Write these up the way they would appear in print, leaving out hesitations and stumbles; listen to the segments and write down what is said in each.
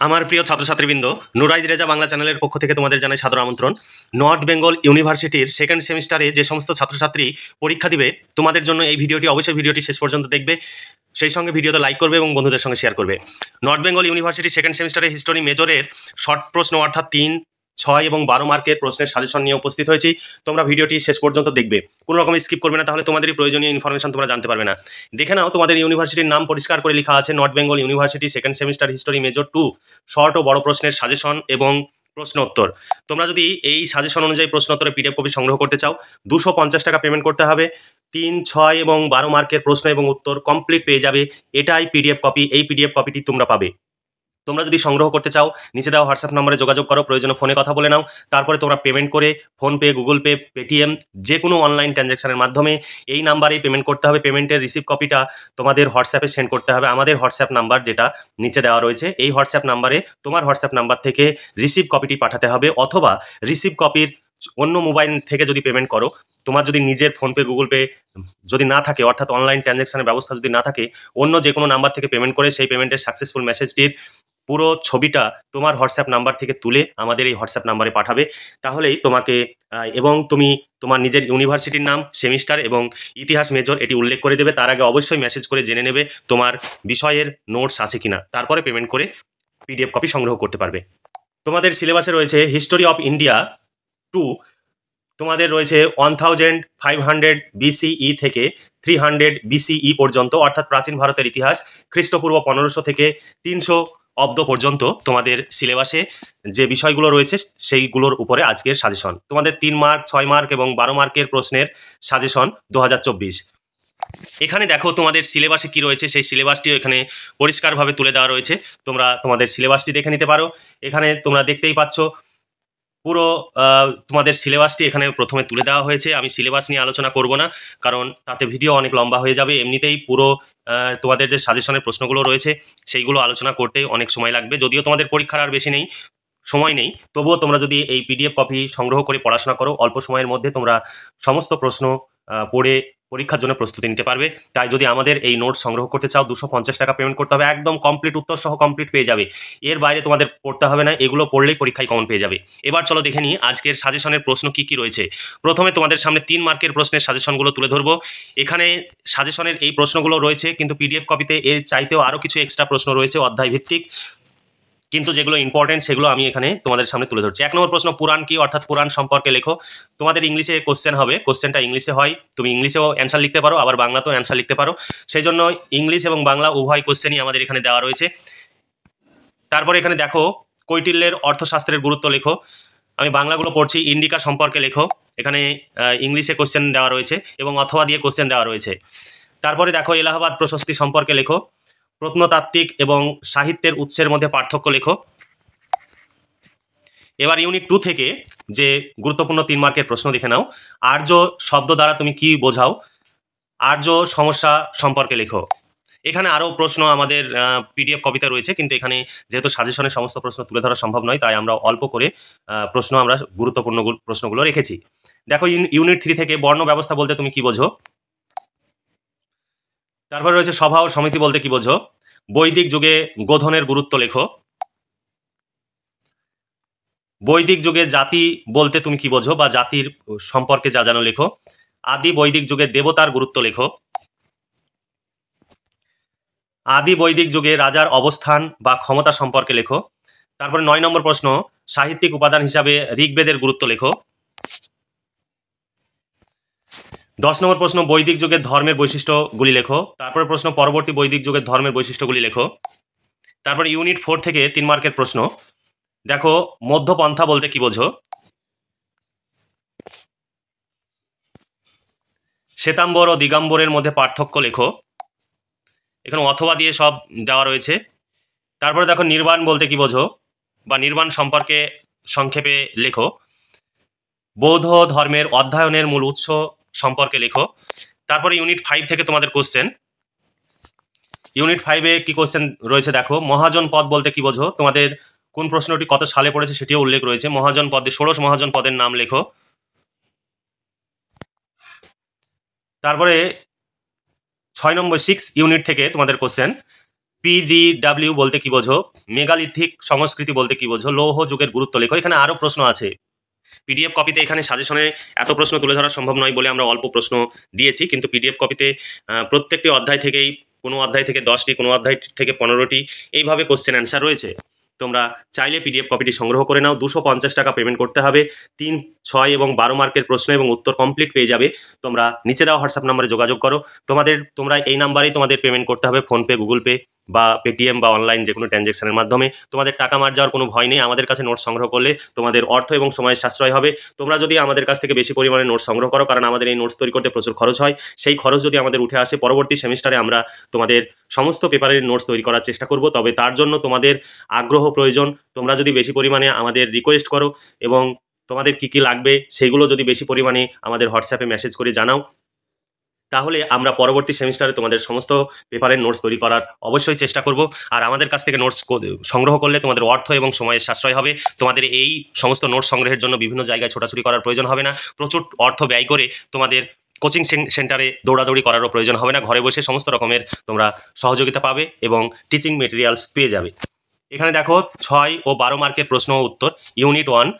আমার প্রিয় ছাত্রছাত্রীবৃন্দ, নুরাইজ রেজা বাংলা চ্যানেলের পক্ষ থেকে তোমাদের জানাই সাদর আমন্ত্রণ। নর্থ বেঙ্গল ইউনিভার্সিটির সেকেন্ড সেমিস্টারে যে সমস্ত ছাত্রছাত্রী পরীক্ষা দিবে, তোমাদের জন্য এই ভিডিওটি অবশ্যই শেষ পর্যন্ত দেখবে। সেই সঙ্গে ভিডিওতে লাইক করবে এবং বন্ধুদের সঙ্গে শেয়ার করবে। নর্থ বেঙ্গল ইউনিভার্সিটি সেকেন্ড সেমিস্টারে হিস্টোরি মেজরের শর্ট প্রশ্ন অর্থাৎ 3, 6 এবং 12 মার্কের প্রশ্নের সাজেশন নিয়ে উপস্থিত হয়েছি। তোমরা ভিডিওটি শেষ পর্যন্ত দেখবে, কোনো রকম স্কিপ করবে না, তাহলে তোমাদেরই প্রয়োজনীয় ইনফরমেশন তোমরা জানতে পারবে না। দেখে নাও, তোমাদের ইউনিভার্সিটির নাম পরিষ্কার করে লেখা আছে North Bengal University second semester history major 2 short ও বড় প্রশ্নের সাজেশন এবং প্রশ্ন উত্তর। তোমরা যদি এই সাজেশন অনুযায়ী প্রশ্ন উত্তরের পিডিএফ কপি সংগ্রহ করতে চাও, 250 টাকা পেমেন্ট করতে হবে। 3, 6 এবং 12 মার্কের প্রশ্ন এবং উত্তর কমপ্লিট পেয়ে যাবে। এটাই পিডিএফ কপি। এই পিডিএফ কপিটি তোমরা পাবে। তোমরা যদি সংগ্রহ করতে চাও, নিচে দেওয়া হোয়াটসঅ্যাপ নম্বরে যোগাযোগ করো, প্রয়োজনে ফোনে কথা বলে নাও। তারপরে তোমরা পেমেন্ট করে ফোনপে, গুগল পে, পেটিএম যে কোনো অনলাইন ট্রানজ্যাকশনের মাধ্যমে এই নাম্বারেই পেমেন্ট করতে হবে। পেমেন্টের রিসিভ কপিটা তোমাদের হোয়াটসঅ্যাপে সেন্ড করতে হবে। আমাদের হোয়াটসঅ্যাপ নাম্বার যেটা নিচে দেওয়া রয়েছে, এই হোয়াটসঅ্যাপ নাম্বারে তোমার হোয়াটসঅ্যাপ নাম্বার থেকে রিসিভ কপিটি পাঠাতে হবে। অথবা রিসিভ কপির অন্য মোবাইল থেকে যদি পেমেন্ট করো, তোমার যদি নিজের ফোনপে, গুগল পে যদি না থাকে, অর্থাৎ অনলাইন ট্রানজ্যাকশনের ব্যবস্থা যদি না থাকে, অন্য যে কোনো নাম্বার থেকে পেমেন্ট করে সেই পেমেন্টের সাকসেসফুল মেসেজটির পুরো ছবিটা তোমার হোয়াটসঅ্যাপ নাম্বার থেকে তুলে আমাদের এই হোয়াটসঅ্যাপ নাম্বারে পাঠাবে। তাহলেই তোমাকে এবং তুমি তোমার নিজের ইউনিভার্সিটির নাম, সেমিস্টার এবং ইতিহাস মেজর এটি উল্লেখ করে দেবে। তার আগে অবশ্যই মেসেজ করে জেনে নেবে তোমার বিষয়ের নোটস আছে কিনা, তারপরে পেমেন্ট করে পিডিএফ কপি সংগ্রহ করতে পারবে। তোমাদের সিলেবাসে রয়েছে হিস্টোরি অফ ইন্ডিয়া 2, তোমাদের রয়েছে 1500 BCE থেকে 300 BCE পর্যন্ত, অর্থাৎ প্রাচীন ভারতের ইতিহাস, খ্রিস্টপূর্ব 1500 থেকে 300 অব্দ পর্যন্ত তোমাদের সিলেবাসে যে বিষয়গুলো রয়েছে সেইগুলোর উপরে আজকের সাজেশন। তোমাদের 3 মার্ক, 6 মার্ক এবং 12 মার্কের প্রশ্নের সাজেশন 2024। এখানে দেখো তোমাদের সিলেবাসে কি রয়েছে, সেই সিলেবাসটিও এখানে পরিষ্কারভাবে তুলে দেওয়া রয়েছে। তোমরা তোমাদের সিলেবাসটি দেখে নিতে পারো। এখানে তোমরা দেখতেই পাচ্ছ পুরো তোমাদের সিলেবাসটি এখানে প্রথমে তুলে দেওয়া হয়েছে। আমি সিলেবাস নিয়ে আলোচনা করব না, কারণ তাতে ভিডিও অনেক লম্বা হয়ে যাবে। এমনিতেই পুরো তোমাদের যে সাজেশনের প্রশ্নগুলো রয়েছে সেইগুলো আলোচনা করতে অনেক সময় লাগবে। যদিও তোমাদের পরীক্ষার আর বেশি নেই, সময় নেই, তবুও তোমরা যদি এই পিডিএফ কপি সংগ্রহ করে পড়াশোনা করো, অল্প সময়ের মধ্যে তোমরা সমস্ত প্রশ্ন পড়ে পরীক্ষার জন্য প্রস্তুতি নিতে পারবে। তাই যদি আমাদের এই নোট সংগ্রহ করতে চাও, 250 টাকা পেমেন্ট করতে হবে। একদম কমপ্লিট উত্তর সহ কমপ্লিট পেয়ে যাবে। এর বাইরে তোমাদের পড়তে হবে না, এগুলো পড়লেই পরীক্ষায় কমন পেয়ে যাবে। এবার চলো দেখে নিই আজকের সাজেশনের প্রশ্ন কি কি রয়েছে। প্রথমে তোমাদের সামনে 3 মার্কের প্রশ্নের সাজেশনগুলো তুলে ধরবো। এখানে সাজেশনের এই প্রশ্নগুলো রয়েছে, কিন্তু পিডিএফ কপিতে এর চাইতেও আরও কিছু এক্সট্রা প্রশ্ন রয়েছে অধ্যায় ভিত্তিক, কিন্তু যেগুলো ইম্পর্টেন্ট সেগুলো আমি এখানে তোমাদের সামনে তুলে ধরছি। 1 নম্বর প্রশ্ন, পুরাণ কি, অর্থাৎ পুরাণ সম্পর্কে লেখো। তোমাদের ইংলিশে কোশ্চেন হবে, কোশ্চেনটা ইংলিশে হয়, তুমি ইংলিশেও অ্যান্সার লিখতে পারো, আবার বাংলাতেও অ্যান্সার লিখতে পারো। সেই জন্য ইংলিশ এবং বাংলা উভয় কোশ্চেনই আমাদের এখানে দেওয়া রয়েছে। তারপরে এখানে দেখো কৈটিল্যের অর্থশাস্ত্রের গুরুত্ব লেখো। আমি বাংলাগুলো পড়ছি। ইন্ডিকা সম্পর্কে লেখো। এখানে ইংলিশে কোশ্চেন দেওয়া রয়েছে এবং অথবা দিয়ে কোশ্চেন দেওয়া রয়েছে। তারপরে দেখো এলাহাবাদ প্রশস্তি সম্পর্কে লেখো। প্রত্নতাত্ত্বিক এবং সাহিত্যের উৎসের মধ্যে পার্থক্য লেখো। এবার ইউনিট 2 থেকে যে গুরুত্বপূর্ণ 3 মার্কের প্রশ্ন দেখে নাও। আর্য শব্দ দ্বারা তুমি কি বোঝাও? আর্য সমস্যা সম্পর্কে লেখো। এখানে আরও প্রশ্ন আমাদের পিডিএফ কপিতে রয়েছে, কিন্তু এখানে যেহেতু সাজেশনের সমস্ত প্রশ্ন তুলে ধরা সম্ভব নয়, তাই আমরা অল্প করে প্রশ্ন, আমরা গুরুত্বপূর্ণ প্রশ্নগুলো রেখেছি। দেখো ইউনিট 3 থেকে বর্ণ ব্যবস্থা বলতে তুমি কি বোঝো। তারপরে রয়েছে সভা ও সমিতি বলতে কি বোঝো। বৈদিক যুগে গোধনের গুরুত্ব লেখো। বৈদিক যুগে জাতি বলতে তুমি কি বোঝো, বা জাতির সম্পর্কে যা জানো লেখো। আদি বৈদিক যুগে দেবতার গুরুত্ব লেখো। আদি বৈদিক যুগে রাজার অবস্থান বা ক্ষমতা সম্পর্কে লেখো। তারপরে 9 নম্বর প্রশ্ন, সাহিত্যিক উপাদান হিসাবে ঋগ্বেদের গুরুত্ব লেখো। 10 নম্বর প্রশ্ন, বৈদিক যুগের ধর্মের বৈশিষ্ট্যগুলি লেখো। তারপরে প্রশ্ন, পরবর্তী বৈদিক যুগের ধর্মের বৈশিষ্ট্যগুলি লেখো। তারপরে ইউনিট 4 থেকে 3 মার্কের প্রশ্ন, দেখো মধ্যপন্থা বলতে কি বোঝো। শ্বেতাম্বর ও দিগম্বরের মধ্যে পার্থক্য লেখো। এখানে অথবা দিয়ে সব দেওয়া রয়েছে। তারপরে দেখো নির্বাণ বলতে কি বোঝো, বা নির্বাণ সম্পর্কে সংক্ষেপে লেখো। বৌদ্ধ ধর্মের অধ্যয়নের মূল উৎস সম্পর্কে লেখো। তারপরে ইউনিট 5 থেকে তোমাদের কোশ্চেন। ইউনিট 5-এ কি কোশ্চেন রয়েছে দেখো। মহাজন পদ বলতে কি বোঝো। তোমাদের কোন প্রশ্নটি কত সালে পড়েছে সেটিও উল্লেখ রয়েছে। মহাজন পদে ষোড়শ মহাজন পদের নাম লেখো। তারপরে 6 নম্বর 6 ইউনিট থেকে তোমাদের কোশ্চেন, PGW বলতে কি বোঝো, মেগালিথিক সংস্কৃতি বলতে কি বোঝো, লৌহ যুগের গুরুত্ব লেখো। এখানে আরো প্রশ্ন আছে। PDF কপিতে এখানে সাজেশনে এত প্রশ্ন তুলে ধরা সম্ভব নয় বলে আমরা অল্প প্রশ্ন দিয়েছি, কিন্তু PDF কপিতে প্রত্যেকটি অধ্যায় থেকেই কোনো অধ্যায় থেকে 10টি, কোনো অধ্যায় থেকে 15টি এইভাবে কোশ্চেন অ্যান্সার রয়েছে। তোমরা চাইলে PDF কপিটি সংগ্রহ করে নাও। 250 টাকা পেমেন্ট করতে হবে। 3, 6 এবং 12 মার্কের প্রশ্ন এবং উত্তর কমপ্লিট পেয়ে যাবে। তোমরা নিচে দেওয়া হোয়াটসঅ্যাপ নাম্বারে যোগাযোগ করো। তোমরা এই নাম্বারেই তোমাদের পেমেন্ট করতে হবে, ফোনপে, গুগল পে বা পেটিএম বা অনলাইন যে কোনো ট্রানজ্যাকশনের মাধ্যমে। তোমাদের টাকা মার যাওয়ার কোনো ভয় নেই। আমাদের কাছে নোটস সংগ্রহ করলে তোমাদের অর্থ এবং সময়ের সাশ্রয় হবে। তোমরা যদি আমাদের কাছ থেকে বেশি পরিমাণে নোটস সংগ্রহ করো, কারণ আমাদের এই নোটস তৈরি করতে প্রচুর খরচ হয়, সেই খরচ যদি আমাদের উঠে আসে, পরবর্তী সেমিস্টারে আমরা তোমাদের সমস্ত পেপারের নোটস তৈরি করার চেষ্টা করব। তবে তার জন্য তোমাদের আগ্রহ প্রয়োজন। তোমরা যদি বেশি পরিমাণে আমাদের রিকোয়েস্ট করো এবং তোমাদের কি কি লাগবে সেগুলো যদি বেশি পরিমাণে আমাদের হোয়াটসঅ্যাপে মেসেজ করে জানাও, তাহলে আমরা পরবর্তী সেমিস্টারে তোমাদের সমস্ত পেপারের নোটস তৈরি করার অবশ্যই চেষ্টা করব। আর আমাদের কাছ থেকে নোটস সংগ্রহ করলে তোমাদের অর্থ এবং সময়ের সাশ্রয় হবে। তোমাদের এই সমস্ত নোটস সংগ্রহের জন্য বিভিন্ন জায়গায় ছোটাছুটি করার প্রয়োজন হবে না। প্রচুর অর্থ ব্যয় করে তোমাদের কোচিং সেন্টারে দৌড়াদৌড়ি করারও প্রয়োজন হবে না। ঘরে বসে সমস্ত রকমের তোমরা সহযোগিতা পাবে এবং টিচিং মেটেরিয়ালস পেয়ে যাবে। এখানে দেখো 6 ও 12 মার্কের প্রশ্ন উত্তর, ইউনিট 1।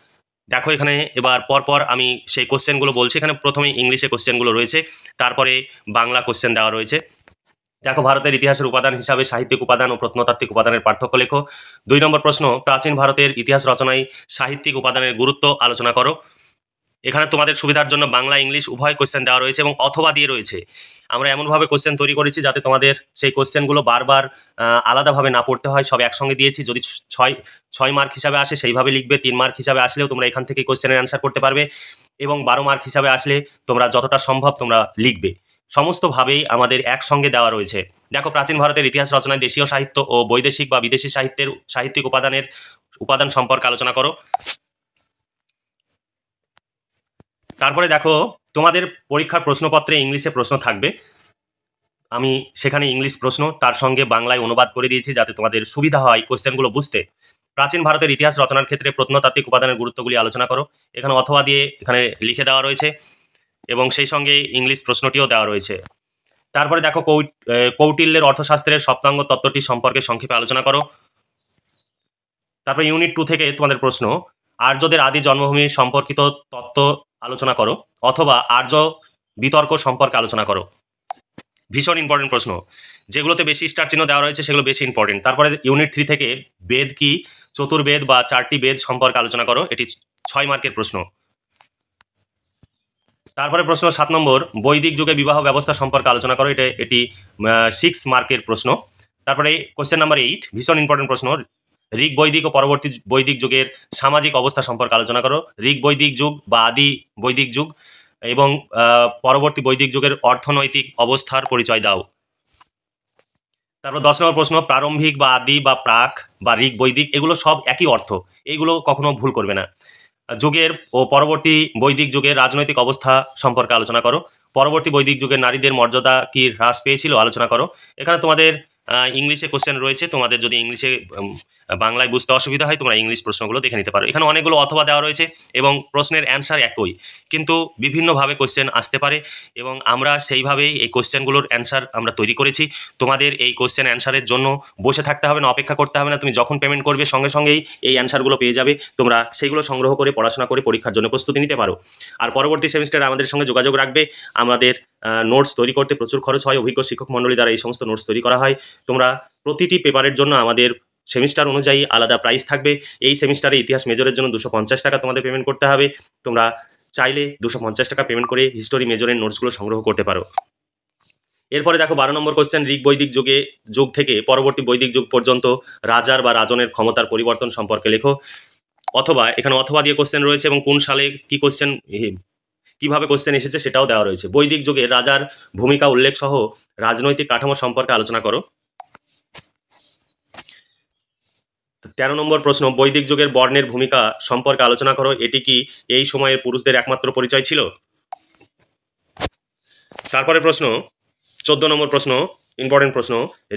দেখো এখানে এবার পরপর আমি সেই কোশ্চেনগুলো বলছি। এখানে প্রথমে ইংলিশে কোশ্চেনগুলো রয়েছে, তারপরে বাংলা কোশ্চেন দেওয়া রয়েছে। দেখো, ভারতের ইতিহাসের উপাদান হিসাবে সাহিত্যিক উপাদান ও প্রত্নতাত্ত্বিক উপাদানের পার্থক্য লেখো। 2 নম্বর প্রশ্ন, প্রাচীন ভারতের ইতিহাস রচনায় সাহিত্যিক উপাদানের গুরুত্ব আলোচনা করো। এখানে তোমাদের সুবিধার জন্য বাংলা ইংলিশ উভয় কোশ্চেন দেওয়া রয়েছে এবং অথবা দিয়ে রয়েছে। আমরা এমনভাবে কোশ্চেন তৈরি করেছি যাতে তোমাদের সেই কোশ্চেনগুলো বারবার আলাদাভাবে না পড়তে হয়, সব একসঙ্গে দিয়েছি। যদি 6 মার্ক হিসাবে আসে সেইভাবে লিখবে, 3 মার্ক হিসাবে আসলেও তোমরা এখান থেকে কোশ্চেনের অ্যান্সার করতে পারবে, এবং 12 মার্ক হিসাবে আসলে তোমরা যতটা সম্ভব তোমরা লিখবে। সমস্তভাবেই আমাদের একসঙ্গে দেওয়া রয়েছে। দেখো, প্রাচীন ভারতের ইতিহাস রচনায় দেশীয় সাহিত্য ও বৈদেশিক বা বিদেশি সাহিত্যের সাহিত্যিক উপাদান সম্পর্কে আলোচনা করো। তারপরে দেখো, তোমাদের পরীক্ষার প্রশ্নপত্রে ইংলিশে প্রশ্ন থাকবে। আমি সেখানে ইংলিশ প্রশ্ন তার সঙ্গে বাংলায় অনুবাদ করে দিয়েছি যাতে তোমাদের সুবিধা হয় কোশ্চেনগুলো বুঝতে। প্রাচীন ভারতের ইতিহাস রচনার ক্ষেত্রে প্রত্নতাত্ত্বিক উপাদানের গুরুত্বগুলি আলোচনা করো। এখানে অথবা দিয়ে এখানে লিখে দেওয়া রয়েছে এবং সেই সঙ্গে ইংলিশ প্রশ্নটিও দেওয়া রয়েছে। তারপরে দেখো, কৌটিল্যের অর্থশাস্ত্রের সপ্তাঙ্গ তত্ত্বটি সম্পর্কে সংক্ষেপে আলোচনা করো। তারপরে ইউনিট 2 থেকে তোমাদের প্রশ্ন, আর্যদের আদি জন্মভূমি সম্পর্কিত তত্ত্ব আলোচনা করো অথবা আর্য বিতর্ক সম্পর্কে আলোচনা করো। ভীষণ ইম্পর্টেন্ট প্রশ্ন, যেগুলোতে বেশি স্টার চিহ্ন দেওয়া রয়েছে সেগুলো বেশি ইম্পর্টেন্ট। তারপরে ইউনিট 3 থেকে বেদ কি, চতুর্বেদ বা 4টি বেদ সম্পর্কে আলোচনা করো। এটি 6 মার্কের প্রশ্ন। তারপরে প্রশ্ন 7 নম্বর, বৈদিক যুগে বিবাহ ব্যবস্থা সম্পর্কে আলোচনা করো। এটি 6 মার্কের প্রশ্ন। তারপরে কোশ্চেন নাম্বার 8, ভীষণ ইম্পর্টেন্ট প্রশ্ন, ঋগ বৈদিক ও পরবর্তী বৈদিক যুগের সামাজিক অবস্থা সম্পর্কে আলোচনা করো। ঋগ বৈদিক যুগ বা আদি বৈদিক যুগ এবং পরবর্তী বৈদিক যুগের অর্থনৈতিক অবস্থার পরিচয় দাও। তারপর 10 নম্বর প্রশ্ন, প্রারম্ভিক বা আদি বা প্রাক বা ঋগ বৈদিক এগুলো সব একই অর্থ, এইগুলো কখনো ভুল করবে না। যুগের ও পরবর্তী বৈদিক যুগের রাজনৈতিক অবস্থা সম্পর্কে আলোচনা করো। পরবর্তী বৈদিক যুগের নারীদের মর্যাদা কি হ্রাস পেয়েছিল আলোচনা করো। এখানে তোমাদের ইংলিশে কোশ্চেন রয়েছে, তোমাদের যদি ইংলিশে বাংলায় বুঝতে অসুবিধা হয় তোমরা ইংলিশ প্রশ্নগুলো দেখে নিতে পারো। এখানে অনেকগুলো অথবা দেওয়া রয়েছে এবং প্রশ্নের অ্যান্সার একই, কিন্তু বিভিন্নভাবে কোশ্চেন আসতে পারে এবং আমরা সেইভাবেই এই কোশ্চেনগুলোর অ্যান্সার আমরা তৈরি করেছি। তোমাদের এই কোশ্চেন অ্যান্সারের জন্য বসে থাকতে হবে না, অপেক্ষা করতে হবে না। তুমি যখন পেমেন্ট করবে সঙ্গে সঙ্গেই এই অ্যান্সারগুলো পেয়ে যাবে। তোমরা সেইগুলো সংগ্রহ করে পড়াশোনা করে পরীক্ষার জন্য প্রস্তুতি নিতে পারো। আর পরবর্তী সেমিস্টারে আমাদের সঙ্গে যোগাযোগ রাখবে। আমাদের নোটস তৈরি করতে প্রচুর খরচ হয়, অভিজ্ঞ শিক্ষক মণ্ডলী দ্বারা এই সমস্ত নোটস তৈরি করা হয়। তোমরা প্রতিটি পেপারের জন্য আমাদের সেমিস্টার অনুযায়ী আলাদা প্রাইস থাকবে। এই সেমিস্টারে ইতিহাস মেজরের জন্য 250 টাকা তোমাদের পেমেন্ট করতে হবে। তোমরা চাইলে 250 টাকা পেমেন্ট করে হিস্টোরি মেজরের নোটসগুলো সংগ্রহ করতে পারো। এরপরে দেখো 12 নম্বর কোশ্চেন, ঋগ বৈদিক যুগ থেকে পরবর্তী বৈদিক যুগ পর্যন্ত রাজার বা রাজনের ক্ষমতার পরিবর্তন সম্পর্কে লেখো। অথবা এখানে অথবা দিয়ে কোশ্চেন রয়েছে এবং কোন সালে কি কোশ্চেন, কিভাবে কোশ্চেন এসেছে সেটাও দেওয়া রয়েছে। বৈদিক যুগে রাজার ভূমিকা উল্লেখ সহ রাজনৈতিক কাঠামো সম্পর্কে আলোচনা করো। 13 নম্বর প্রশ্ন, বৈদিক যুগের বর্ণের ভূমিকা সম্পর্কে আলোচনা করো। এটি কি এই সময়ে পুরুষদের একমাত্র পরিচয় ছিল? তারপরে প্রশ্ন 14 নম্বর প্রশ্ন, ইম্পর্টেন্ট প্রশ্ন,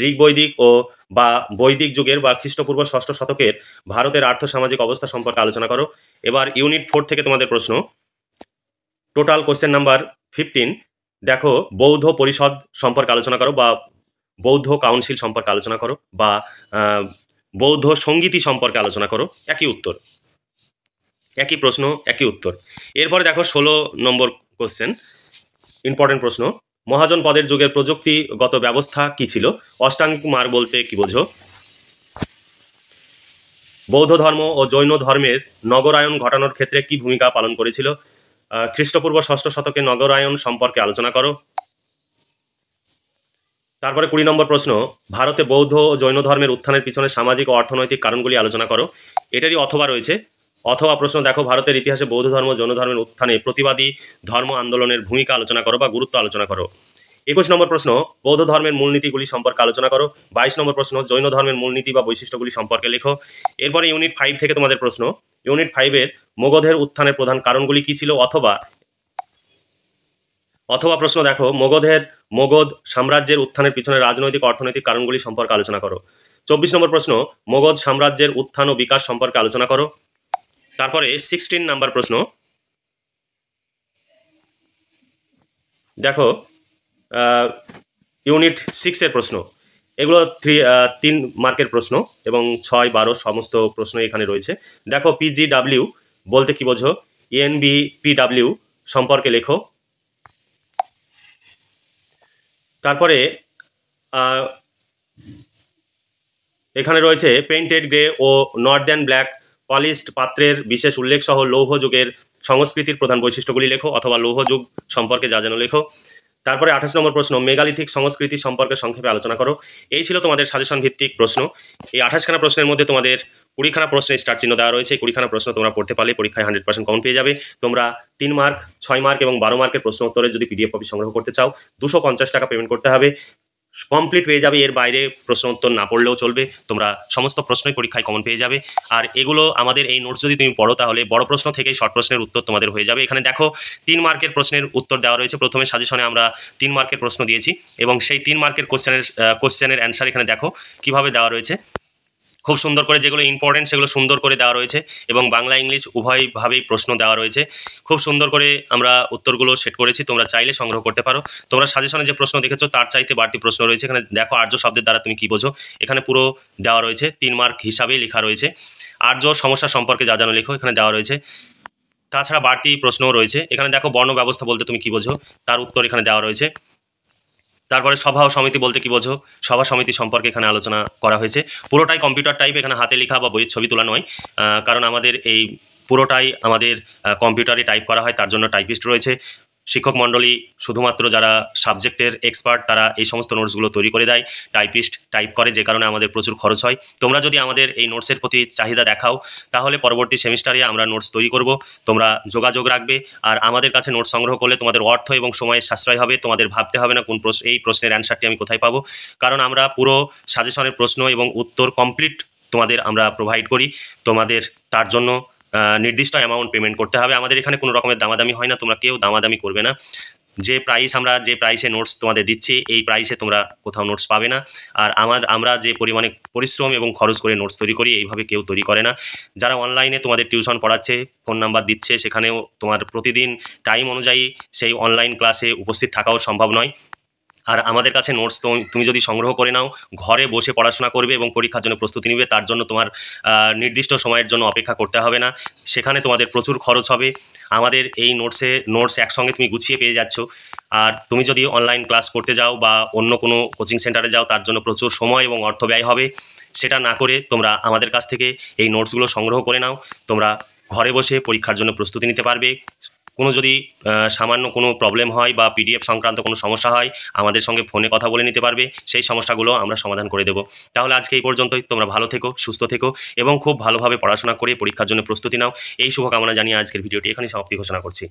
ঋগ বৈদিক ও বা বৈদিক যুগের বা খ্রিস্টপূর্ব 6ষ্ঠ শতকের ভারতের আর্থসামাজিক অবস্থা সম্পর্কে আলোচনা করো। এবার ইউনিট 4 থেকে তোমাদের প্রশ্ন, টোটাল কোশ্চেন নাম্বার 15। দেখো, বৌদ্ধ পরিষদ সম্পর্কে আলোচনা করো বা বৌদ্ধ কাউন্সিল সম্পর্কে আলোচনা করো, বা বৌদ্ধ সঙ্গীতি সম্পর্কে আলোচনা করো। একই উত্তর, একই প্রশ্ন, একই উত্তর। এরপরে দেখো 16 নম্বর কোশ্চেন, ইম্পর্টেন্ট প্রশ্ন। মহাজন পদের যুগের প্রযুক্তিগত ব্যবস্থা কি ছিল? অষ্টাঙ্গিক মার্গ বলতে কি বোঝো? বৌদ্ধ ধর্ম ও জৈন ধর্মের নগরায়ন ঘটানোর ক্ষেত্রে কি ভূমিকা পালন করেছিল? খ্রিস্টপূর্ব 6ষ্ঠ শতকে নগরায়ন সম্পর্কে আলোচনা করো। তারপরে 20 নম্বর প্রশ্ন, ভারতে বৌদ্ধ ও জৈন ধর্মের উত্থানের পিছনে সামাজিক ও অর্থনৈতিক কারণগুলি আলোচনা করো। এটারই অথবা রয়েছে। অথবা প্রশ্ন দেখো, ভারতের ইতিহাসে বৌদ্ধ ধর্ম জৈন ধর্মের উত্থানে প্রতিবাদী ধর্ম আন্দোলনের ভূমিকা আলোচনা করো বা গুরুত্ব আলোচনা করো। 21 নম্বর প্রশ্ন, বৌদ্ধ ধর্মের মূলনীতিগুলি সম্পর্কে আলোচনা করো। 22 নম্বর প্রশ্ন, জৈন ধর্মের মূলনীতি বা বৈশিষ্ট্যগুলি সম্পর্কে লেখো। এরপরে ইউনিট 5 থেকে তোমাদের প্রশ্ন, ইউনিট 5-এর মগধের উত্থানের প্রধান কারণগুলি কি ছিল? অথবা প্রশ্ন দেখো, মগধ সাম্রাজ্যের উত্থানের পিছনে রাজনৈতিক অর্থনৈতিক কারণগুলি সম্পর্কে আলোচনা করো। 24 নম্বর প্রশ্ন, মগধ সাম্রাজ্যের উত্থান ও বিকাশ সম্পর্কে আলোচনা করো। তারপরে 16 নাম্বার প্রশ্ন দেখো, ইউনিট 6-এর প্রশ্ন। এগুলো 3 মার্কের প্রশ্ন এবং 6, 12 সমস্ত প্রশ্ন এখানে রয়েছে। দেখো, PGW বলতে কি বোঝো? NBPW সম্পর্কে লেখো। তারপরে এখানে রয়েছে পেইন্টেড গ্রে ও নর্দার্ন ব্ল্যাক পলিশড পাত্রের বিশেষ উল্লেখ সহ লৌহ যুগের সংস্কৃতির প্রধান বৈশিষ্ট্যগুলি লেখো, অথবা লৌহ যুগ সম্পর্কে যা যেন লেখো। তারপরে 28 নম্বর প্রশ্ন, মেগালিথিক সংস্কৃতি সম্পর্কে সংক্ষেপে আলোচনা করো। এই ছিল তোমাদের সাজেশন ভিত্তিক প্রশ্ন। এই 28খানা প্রশ্নের মধ্যে তোমাদের 20খানা প্রশ্নের স্টার চিহ্ন দেওয়া রয়েছে। 20খানা প্রশ্ন তোমরা পড়তে পারলে পরীক্ষায় 100% কমন পেয়ে যাবে। তোমরা 3 মার্ক, 6 মার্ক এবং 12 মার্কের প্রশ্ন উত্তরে যদি PDF কপি সংগ্রহ করতে চাও 250 টাকা পেমেন্ট করতে হবে, কমপ্লিট পেয়ে যাবে। এর বাইরে প্রশ্ন উত্তর না পড়লেও চলবে, তোমরা সমস্ত প্রশ্নই পরীক্ষায় কমন পেয়ে যাবে। আর এগুলো আমাদের এই নোটস যদি তুমি পড়ো তাহলে বড় প্রশ্ন থেকে শর্ট প্রশ্নের উত্তর তোমাদের হয়ে যাবে। এখানে দেখো 3 মার্কের প্রশ্নের উত্তর দেওয়া রয়েছে। প্রথমে সাজেশনে আমরা 3 মার্কের প্রশ্ন দিয়েছি এবং সেই 3 মার্কের কোশ্চেনের অ্যান্সার এখানে দেখো কিভাবে দেওয়া রয়েছে। খুব সুন্দর করে যেগুলো ইম্পর্টেন্ট সেগুলো সুন্দর করে দেওয়া রয়েছে এবং বাংলা ইংলিশ উভয়ভাবেই প্রশ্ন দেওয়া রয়েছে। খুব সুন্দর করে আমরা উত্তরগুলো সেট করেছি, তোমরা চাইলে সংগ্রহ করতে পারো। তোমরা সাজেশনে যে প্রশ্ন দেখেছো তার চাইতে বাড়তি প্রশ্ন রয়েছে। এখানে দেখো আর্য শব্দের দ্বারা তুমি কি বোঝো, এখানে পুরো দেওয়া রয়েছে, 3 মার্ক হিসাবেই লেখা রয়েছে। আর্য সমস্যা সম্পর্কে যা জানো লেখো, এখানে দেওয়া রয়েছে। তাছাড়া বাড়তি প্রশ্নও রয়েছে। এখানে দেখো বর্ণ ব্যবস্থা বলতে তুমি কি বোঝো, তার উত্তর এখানে দেওয়া রয়েছে। তারপরে সভা ও সমিতি বলতে কি বোঝো, সভা সমিতি সম্পর্কে এখানে আলোচনা করা হয়েছে। পুরোটাই কম্পিউটার টাইপ, এখানে হাতে লেখা বা বইয়ের ছবি তোলা নয়, কারণ আমাদের এই পুরোটাই আমাদের কম্পিউটারে টাইপ করা হয়, তার জন্য টাইপিস্ট রয়েছে। শিক্ষক মণ্ডলী শুধুমাত্র যারা সাবজেক্টের এক্সপার্ট তারা এই সমস্ত নোটসগুলো তৈরি করে দেয়, টাইপিস্ট টাইপ করে, যে কারণে আমাদের প্রচুর খরচ হয়। তোমরা যদি আমাদের এই নোটসের প্রতি চাহিদা দেখাও তাহলে পরবর্তী সেমিস্টারে আমরা নোটস তৈরি করব, তোমরা যোগাযোগ রাখবে। আর আমাদের কাছে নোটস সংগ্রহ করলে তোমাদের অর্থ এবং সময়ের সাশ্রয় হবে, তোমাদের ভাবতে হবে না এই প্রশ্নের অ্যান্সারটি আমি কোথায় পাবো, কারণ আমরা পুরো সাজেশনের প্রশ্ন এবং উত্তর কমপ্লিট তোমাদের আমরা প্রোভাইড করি। তোমাদের তার জন্য নির্দিষ্ট অ্যামাউন্ট পেমেন্ট করতে হবে। আমাদের এখানে কোনো রকমের দামাদামি হয় না, তোমরা কেউ দামাদামি করবে না। যে প্রাইসে নোটস তোমাদের দিচ্ছি এই প্রাইসে তোমরা কোথাও নোটস পাবে না। আর আমরা যে পরিমাণে পরিশ্রম এবং খরচ করে নোটস তৈরি করি এইভাবে কেউ তৈরি করে না। যারা অনলাইনে তোমাদের টিউশন পড়াচ্ছে, ফোন নাম্বার দিচ্ছে, সেখানেও তোমার প্রতিদিন টাইম অনুযায়ী সেই অনলাইন ক্লাসে উপস্থিত থাকাও সম্ভব নয়। আর আমাদের কাছে নোটস তুমি যদি সংগ্রহ করে নাও, ঘরে বসে পড়াশোনা করবে এবং পরীক্ষার জন্য প্রস্তুতি নিবে, তার জন্য তোমার নির্দিষ্ট সময়ের জন্য অপেক্ষা করতে হবে না, সেখানে তোমাদের প্রচুর খরচ হবে। আমাদের এই নোটস একসঙ্গে তুমি গুছিয়ে পেয়ে যাচ্ছ। আর তুমি যদি অনলাইন ক্লাস করতে যাও বা অন্য কোনো কোচিং সেন্টারে যাও তার জন্য প্রচুর সময় এবং অর্থ ব্যয় হবে। সেটা না করে তোমরা আমাদের কাছ থেকে এই নোটসগুলো সংগ্রহ করে নাও, তোমরা ঘরে বসে পরীক্ষার জন্য প্রস্তুতি নিতে পারবে। কোনো যদি সামান্য কোনো প্রবলেম হয় বা PDF সংক্রান্ত কোনো সমস্যা হয় আমাদের সঙ্গে ফোনে কথা বলে নিতে পারবে, সেই সমস্যাগুলো আমরা সমাধান করে দেব। তাহলে আজকে এই পর্যন্তই। তোমরা ভালো থেকো, সুস্থ থেকো এবং খুব ভালোভাবে পড়াশোনা করে পরীক্ষার জন্য প্রস্তুতি নাও। এই শুভকামনা জানিয়ে আজকের ভিডিওটি এখানেই সমাপ্তি ঘোষণা করছি।